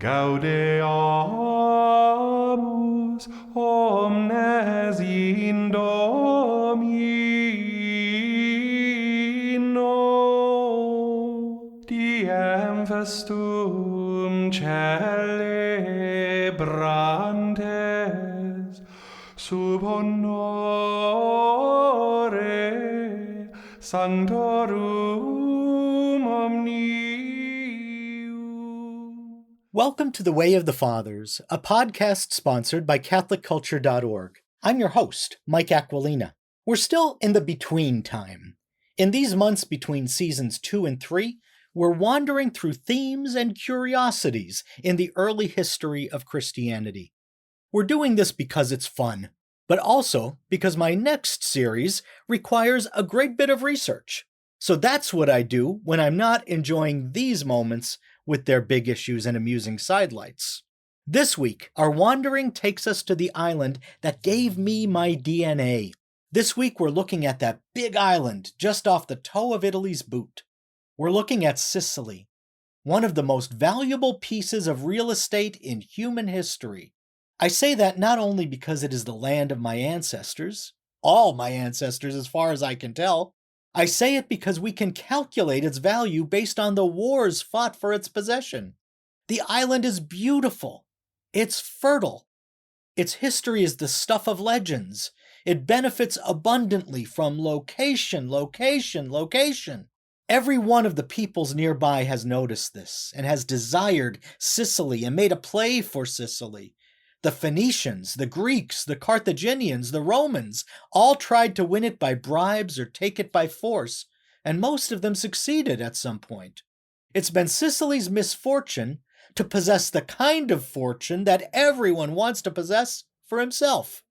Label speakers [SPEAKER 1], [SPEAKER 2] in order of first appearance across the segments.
[SPEAKER 1] Gaudeamus omnes in Domino, diem festum celebrantes, sub honore sanctorum omnium.
[SPEAKER 2] Welcome to The Way of the Fathers, a podcast sponsored by CatholicCulture.org. I'm your host, Mike Aquilina. We're still in the between time. In these months between seasons 2 and 3, we're wandering through themes and curiosities in the early history of Christianity. We're doing this because it's fun, but also because my next series requires a great bit of research. So that's what I do when I'm not enjoying these moments with their big issues and amusing sidelights. This week, our wandering takes us to the island that gave me my DNA. This week, we're looking at that big island just off the toe of Italy's boot. We're looking at Sicily, one of the most valuable pieces of real estate in human history. I say that not only because it is the land of my ancestors, all my ancestors as far as I can tell. I say it because we can calculate its value based on the wars fought for its possession. The island is beautiful. It's fertile. Its history is the stuff of legends. It benefits abundantly from location. Every one of the peoples nearby has noticed this and has desired Sicily and made a play for Sicily. The Phoenicians, the Greeks, the Carthaginians, the Romans all tried to win it by bribes or take it by force, and most of them succeeded at some point. It's been Sicily's misfortune to possess the kind of fortune that everyone wants to possess for himself.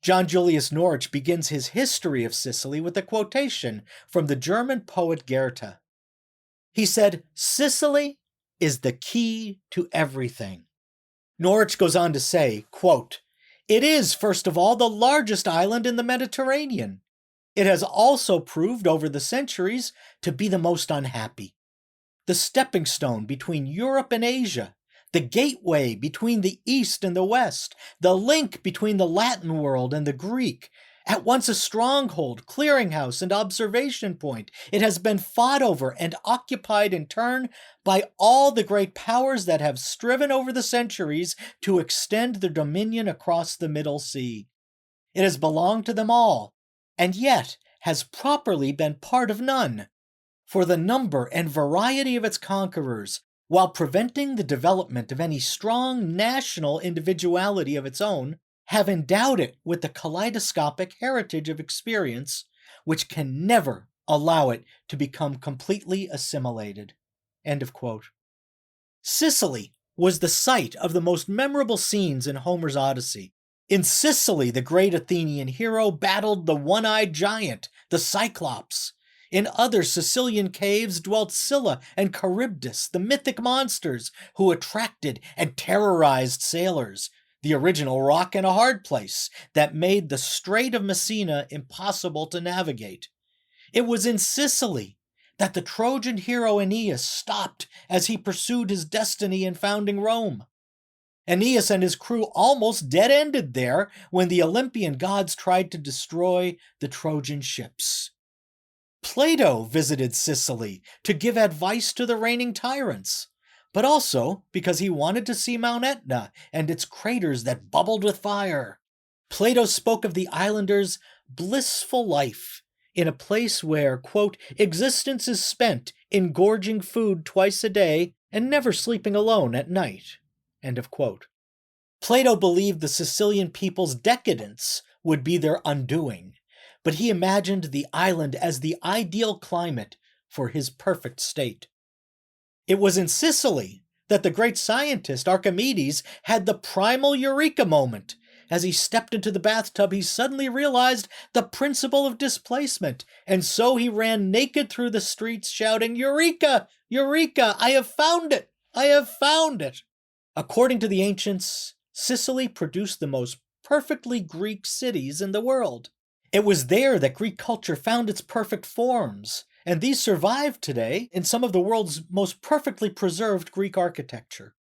[SPEAKER 2] John Julius Norwich begins his history of Sicily with a quotation from the German poet Goethe. He said, "Sicily is the key to everything." Norwich goes on to say, quote, "It is, first of all, the largest island in the Mediterranean. It has also proved over the centuries to be the most unhappy. The stepping stone between Europe and Asia, the gateway between the East and the West, the link between the Latin world and the Greek, at once a stronghold, clearinghouse, and observation point. It has been fought over and occupied in turn by all the great powers that have striven over the centuries to extend their dominion across the Middle Sea. It has belonged to them all, and yet has properly been part of none. For the number and variety of its conquerors, while preventing the development of any strong national individuality of its own, have endowed it with the kaleidoscopic heritage of experience, which can never allow it to become completely assimilated." End of quote. Sicily was the site of the most memorable scenes in Homer's Odyssey. In Sicily, the great Athenian hero battled the one-eyed giant, the Cyclops. In other Sicilian caves dwelt Scylla and Charybdis, the mythic monsters who attracted and terrorized sailors. The original rock and a hard place that made the Strait of Messina impossible to navigate. It was in Sicily that the Trojan hero Aeneas stopped as he pursued his destiny in founding Rome. Aeneas and his crew almost dead-ended there when the Olympian gods tried to destroy the Trojan ships. Plato visited Sicily to give advice to the reigning tyrants, but also because he wanted to see Mount Etna and its craters that bubbled with fire. Plato spoke of the islanders' blissful life in a place where, quote, "existence is spent in gorging food twice a day and never sleeping alone at night." End of quote. Plato believed the Sicilian people's decadence would be their undoing, but he imagined the island as the ideal climate for his perfect state. It was in Sicily that the great scientist Archimedes had the primal eureka moment. As he stepped into the bathtub, he suddenly realized the principle of displacement, and so he ran naked through the streets shouting, "Eureka! Eureka! I have found it! I have found it!" According to the ancients, Sicily produced the most perfectly Greek cities in the world. It was there that Greek culture found its perfect forms, and these survive today in some of the world's most perfectly preserved Greek architecture.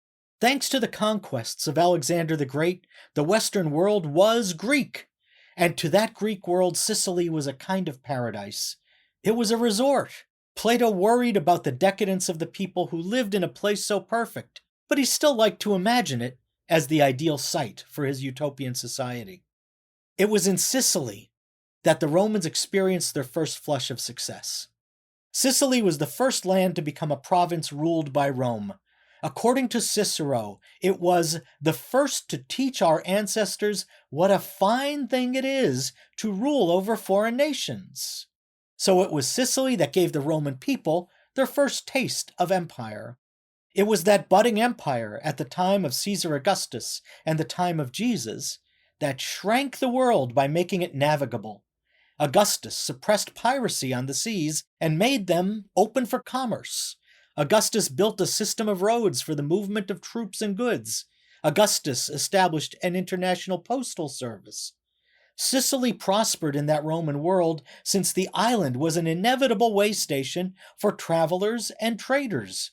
[SPEAKER 2] Thanks to the conquests of Alexander the Great, the Western world was Greek. And to that Greek world, Sicily was a kind of paradise. It was a resort. Plato worried about the decadence of the people who lived in a place so perfect, but he still liked to imagine it as the ideal site for his utopian society. It was in Sicily that the Romans experienced their first flush of success. Sicily was the first land to become a province ruled by Rome. According to Cicero, it was the first to teach our ancestors what a fine thing it is to rule over foreign nations. So it was Sicily that gave the Roman people their first taste of empire. It was that budding empire at the time of Caesar Augustus and the time of Jesus that shrank the world by making it navigable. Augustus suppressed piracy on the seas and made them open for commerce. Augustus built a system of roads for the movement of troops and goods. Augustus established an international postal service. Sicily prospered in that Roman world since the island was an inevitable way station for travelers and traders.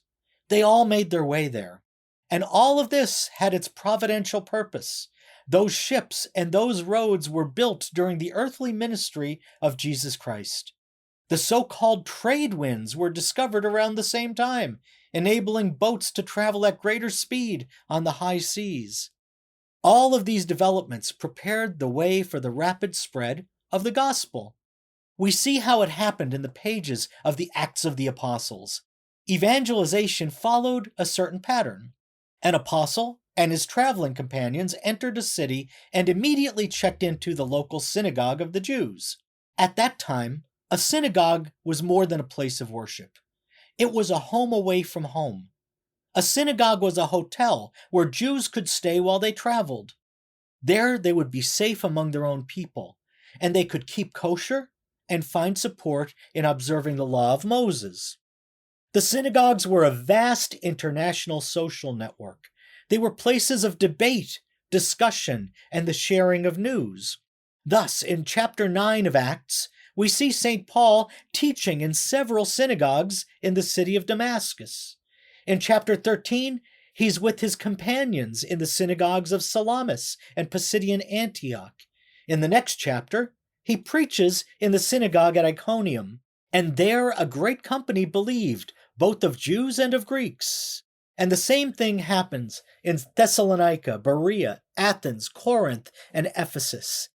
[SPEAKER 2] They all made their way there. And all of this had its providential purpose. Those ships and those roads were built during the earthly ministry of Jesus Christ. The so-called trade winds were discovered around the same time, enabling boats to travel at greater speed on the high seas. All of these developments prepared the way for the rapid spread of the gospel. We see how it happened in the pages of the Acts of the Apostles. Evangelization followed a certain pattern. An apostle and his traveling companions entered a city and immediately checked into the local synagogue of the Jews. At that time, a synagogue was more than a place of worship. It was a home away from home. A synagogue was a hotel where Jews could stay while they traveled. There they would be safe among their own people, and they could keep kosher and find support in observing the law of Moses. The synagogues were a vast international social network. They were places of debate, discussion, and the sharing of news. Thus, in chapter 9 of Acts, we see St. Paul teaching in several synagogues in the city of Damascus. In chapter 13, he's with his companions in the synagogues of Salamis and Pisidian Antioch. In the next chapter, he preaches in the synagogue at Iconium, and there a great company believed, both of Jews and of Greeks. And the same thing happens in Thessalonica, Berea, Athens, Corinth, and Ephesus.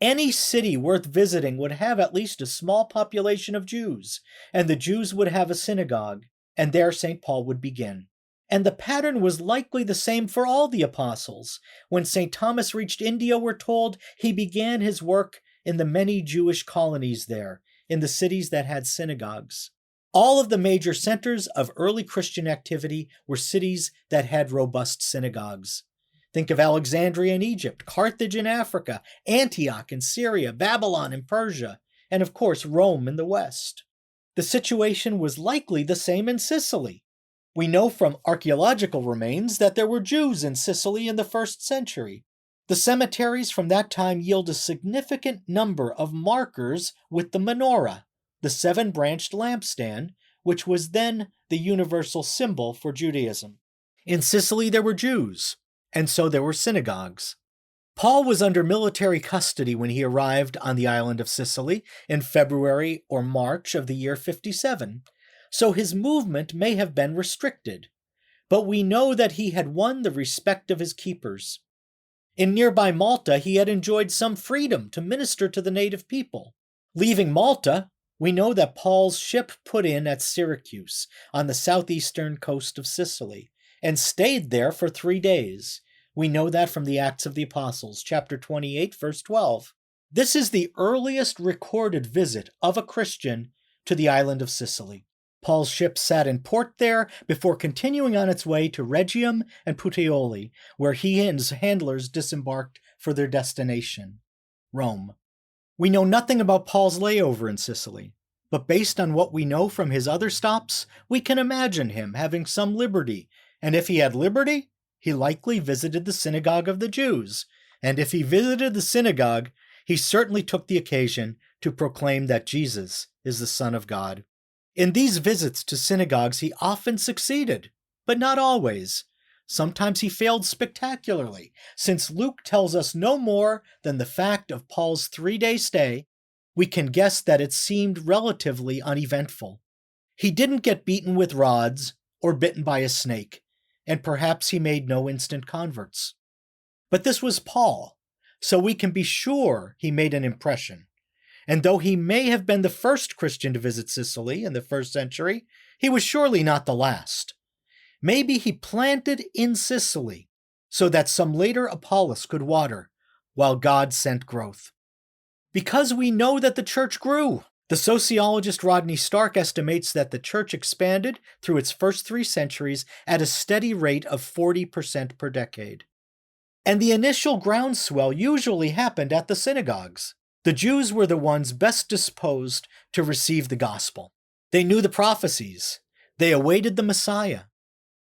[SPEAKER 2] Any city worth visiting would have at least a small population of Jews, and the Jews would have a synagogue, and there St. Paul would begin. And the pattern was likely the same for all the apostles. When St. Thomas reached India, we're told he began his work in the many Jewish colonies there, in the cities that had synagogues. All of the major centers of early Christian activity were cities that had robust synagogues. Think of Alexandria in Egypt, Carthage in Africa, Antioch in Syria, Babylon in Persia, and of course Rome in the West. The situation was likely the same in Sicily. We know from archaeological remains that there were Jews in Sicily in the 1st century. The cemeteries from that time yield a significant number of markers with the menorah, the 7-branched lampstand, which was then the universal symbol for Judaism. In Sicily there were Jews, and so there were synagogues. Paul was under military custody when he arrived on the island of Sicily in February or March of the year 57, so his movement may have been restricted, but we know that he had won the respect of his keepers. In nearby Malta, he had enjoyed some freedom to minister to the native people. Leaving Malta, we know that Paul's ship put in at Syracuse on the southeastern coast of Sicily and stayed there for 3 days. We know that from the Acts of the Apostles, chapter 28, verse 12. This is the earliest recorded visit of a Christian to the island of Sicily. Paul's ship sat in port there before continuing on its way to Rhegium and Puteoli, where he and his handlers disembarked for their destination, Rome. We know nothing about Paul's layover in Sicily, but based on what we know from his other stops, we can imagine him having some liberty, and if he had liberty, he likely visited the synagogue of the Jews, and if he visited the synagogue, he certainly took the occasion to proclaim that Jesus is the Son of God. In these visits to synagogues, he often succeeded, but not always. Sometimes he failed spectacularly. Since Luke tells us no more than the fact of Paul's 3-day stay, we can guess that it seemed relatively uneventful. He didn't get beaten with rods or bitten by a snake, and perhaps he made no instant converts. But this was Paul, so we can be sure he made an impression. And though he may have been the first Christian to visit Sicily in the 1st century, he was surely not the last. Maybe he planted in Sicily so that some later Apollos could water, while God sent growth. Because we know that the church grew. The sociologist Rodney Stark estimates that the church expanded through its first 3 centuries at a steady rate of 40% per decade. And the initial groundswell usually happened at the synagogues. The Jews were the ones best disposed to receive the gospel. They knew the prophecies. They awaited the Messiah.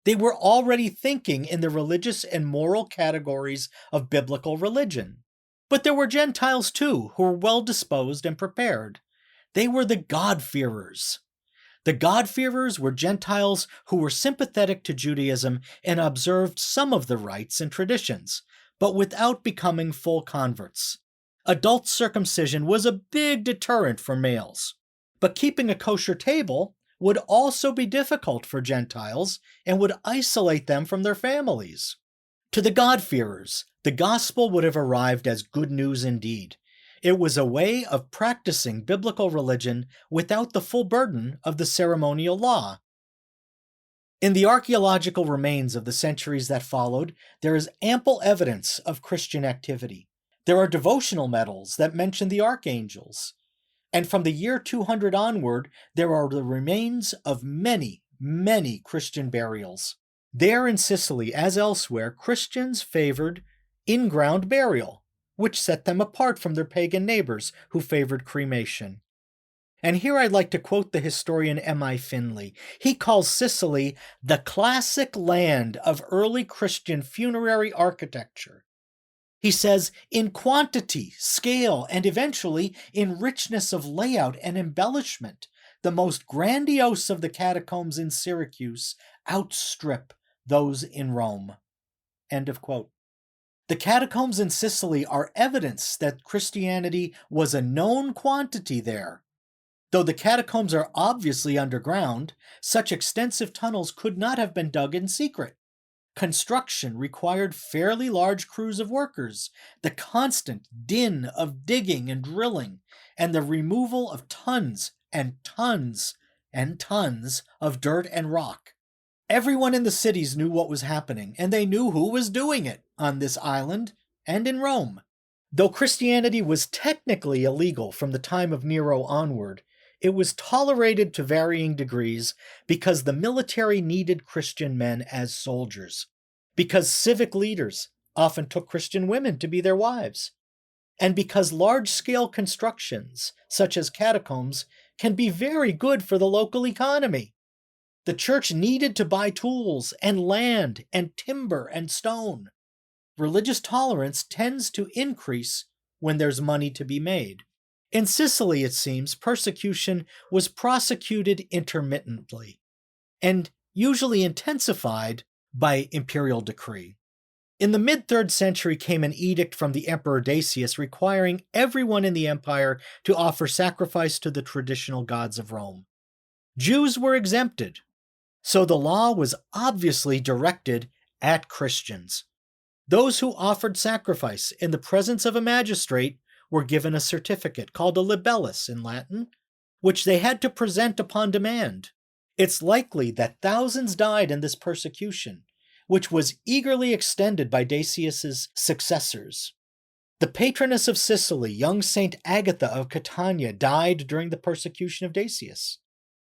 [SPEAKER 2] They were already thinking in the religious and moral categories of biblical religion. But there were Gentiles too, who were well disposed and prepared. They were the God-fearers. The God-fearers were Gentiles who were sympathetic to Judaism and observed some of the rites and traditions, but without becoming full converts. Adult circumcision was a big deterrent for males. But keeping a kosher table would also be difficult for Gentiles and would isolate them from their families. To the God-fearers, the gospel would have arrived as good news indeed. It was a way of practicing biblical religion without the full burden of the ceremonial law. In the archaeological remains of the centuries that followed, there is ample evidence of Christian activity. There are devotional medals that mention the archangels. And from the year 200 onward, there are the remains of many, many Christian burials. There in Sicily, as elsewhere, Christians favored in-ground burial, which set them apart from their pagan neighbors who favored cremation. And here I'd like to quote the historian M.I. Finley. He calls Sicily the classic land of early Christian funerary architecture. He says, in quantity, scale, and eventually in richness of layout and embellishment, the most grandiose of the catacombs in Syracuse outstrip those in Rome. End of quote. The catacombs in Sicily are evidence that Christianity was a known quantity there. Though the catacombs are obviously underground, such extensive tunnels could not have been dug in secret. Construction required fairly large crews of workers, the constant din of digging and drilling, and the removal of tons and tons and tons of dirt and rock. Everyone in the cities knew what was happening, and they knew who was doing it on this island and in Rome. Though Christianity was technically illegal from the time of Nero onward, it was tolerated to varying degrees because the military needed Christian men as soldiers, because civic leaders often took Christian women to be their wives, and because large-scale constructions, such as catacombs, can be very good for the local economy. The church needed to buy tools and land and timber and stone. Religious tolerance tends to increase when there's money to be made. In Sicily, it seems, persecution was prosecuted intermittently, and usually intensified by imperial decree. In the mid-3rd century came an edict from the Emperor Decius requiring everyone in the empire to offer sacrifice to the traditional gods of Rome. Jews were exempted, so the law was obviously directed at Christians. Those who offered sacrifice in the presence of a magistrate were given a certificate called a libellus in Latin, which they had to present upon demand. It's likely that thousands died in this persecution, which was eagerly extended by Decius's successors. The patroness of Sicily, young Saint Agatha of Catania, died during the persecution of Decius.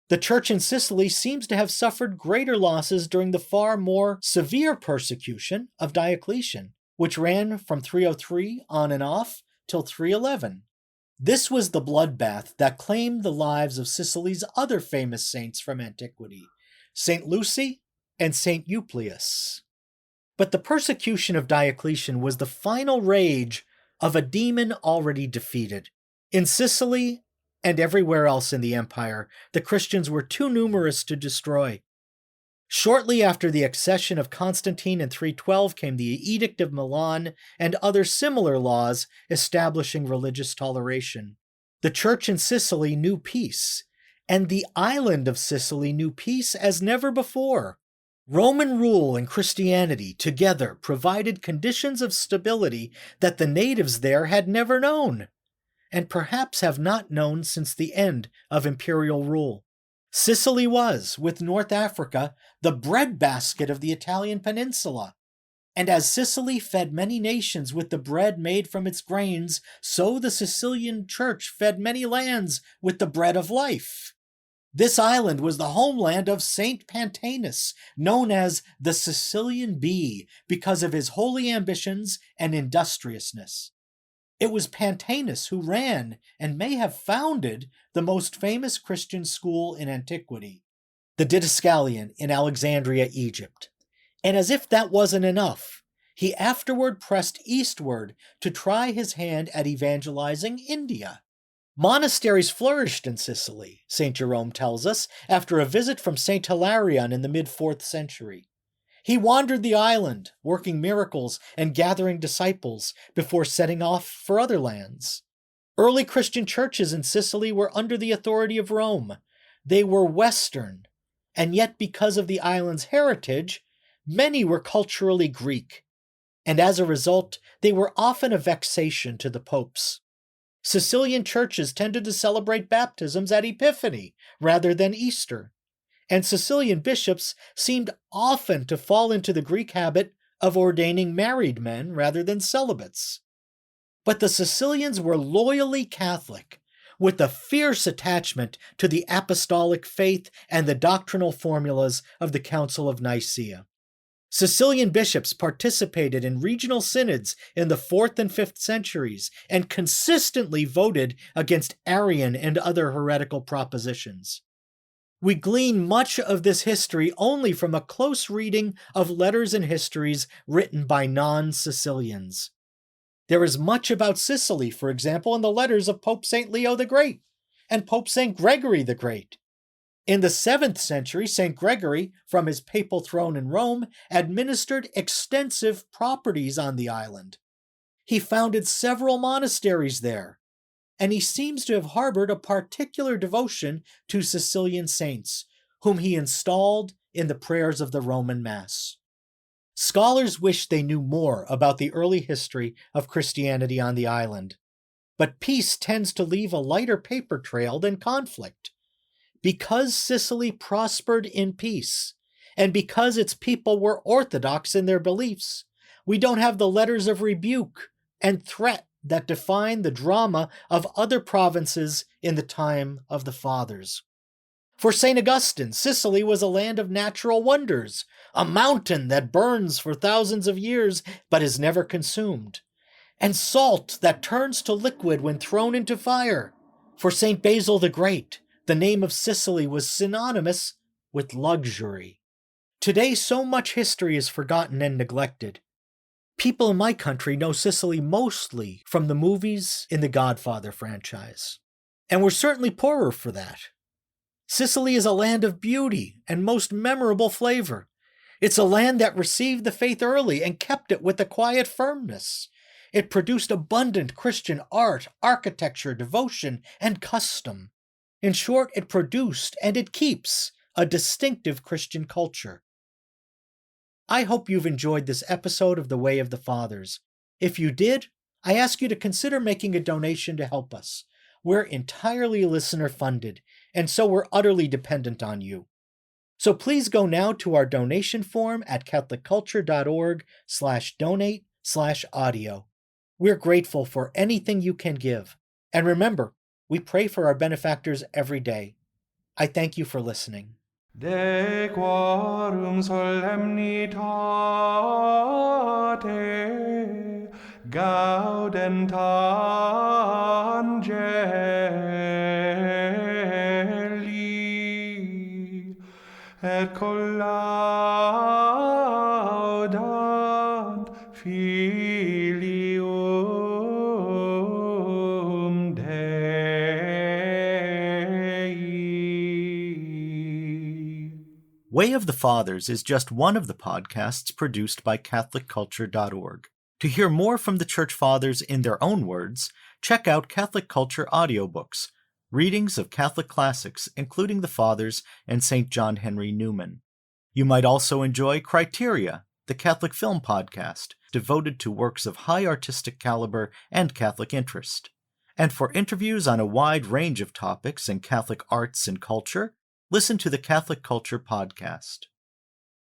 [SPEAKER 2] The church in Sicily seems to have suffered greater losses during the far more severe persecution of Diocletian, which ran from 303 on and off till 311. This was the bloodbath that claimed the lives of Sicily's other famous saints from antiquity, Saint Lucy and Saint Euplius. But the persecution of Diocletian was the final rage of a demon already defeated. In Sicily and everywhere else in the empire, the Christians were too numerous to destroy. Shortly after the accession of Constantine in 312 came the Edict of Milan and other similar laws establishing religious toleration. The church in Sicily knew peace, and the island of Sicily knew peace as never before. Roman rule and Christianity together provided conditions of stability that the natives there had never known, and perhaps have not known since the end of imperial rule. Sicily was, with North Africa, the breadbasket of the Italian peninsula. And as Sicily fed many nations with the bread made from its grains, so the Sicilian church fed many lands with the bread of life. This island was the homeland of Saint Pantaenus, known as the Sicilian Bee because of his holy ambitions and industriousness. It was Pantaenus who ran and may have founded the most famous Christian school in antiquity, the Didascalion in Alexandria, Egypt. And as if that wasn't enough, he afterward pressed eastward to try his hand at evangelizing India. Monasteries flourished in Sicily, St. Jerome tells us, after a visit from St. Hilarion in the mid-4th century. He wandered the island, working miracles and gathering disciples before setting off for other lands. Early Christian churches in Sicily were under the authority of Rome. They were Western, and yet because of the island's heritage, many were culturally Greek, and as a result, they were often a vexation to the popes. Sicilian churches tended to celebrate baptisms at Epiphany rather than Easter, and Sicilian bishops seemed often to fall into the Greek habit of ordaining married men rather than celibates. But the Sicilians were loyally Catholic, with a fierce attachment to the apostolic faith and the doctrinal formulas of the Council of Nicaea. Sicilian bishops participated in regional synods in the 4th and 5th centuries and consistently voted against Arian and other heretical propositions. We glean much of this history only from a close reading of letters and histories written by non-Sicilians. There is much about Sicily, for example, in the letters of Pope St. Leo the Great and Pope St. Gregory the Great. In the 7th century, St. Gregory, from his papal throne in Rome, administered extensive properties on the island. He founded several monasteries there, and he seems to have harbored a particular devotion to Sicilian saints, whom he installed in the prayers of the Roman Mass. Scholars wish they knew more about the early history of Christianity on the island, but peace tends to leave a lighter paper trail than conflict. Because Sicily prospered in peace, and because its people were orthodox in their beliefs, we don't have the letters of rebuke and threat that define the drama of other provinces in the time of the Fathers. For St. Augustine, Sicily was a land of natural wonders, a mountain that burns for thousands of years but is never consumed, and salt that turns to liquid when thrown into fire. For St. Basil the Great, the name of Sicily was synonymous with luxury. Today, so much history is forgotten and neglected. People in my country know Sicily mostly from the movies in the Godfather franchise, and we're certainly poorer for that. Sicily is a land of beauty and most memorable flavor. It's a land that received the faith early and kept it with a quiet firmness. It produced abundant Christian art, architecture, devotion, and custom. In short, it produced, and it keeps, a distinctive Christian culture. I hope you've enjoyed this episode of The Way of the Fathers. If you did, I ask you to consider making a donation to help us. We're entirely listener-funded, and so we're utterly dependent on you. So please go now to our donation form at catholicculture.org/donate/audio. We're grateful for anything you can give. And remember, we pray for our benefactors every day. I thank you for listening.
[SPEAKER 1] De quorum solemnitate gaudent angeli et collaudant filium Dei.
[SPEAKER 2] Way of the Fathers is just one of the podcasts produced by CatholicCulture.org. To hear more from the Church Fathers in their own words, check out Catholic Culture audiobooks, readings of Catholic classics, including the Fathers and St. John Henry Newman. You might also enjoy Criteria, the Catholic film podcast, devoted to works of high artistic caliber and Catholic interest. And for interviews on a wide range of topics in Catholic arts and culture, listen to the Catholic Culture podcast.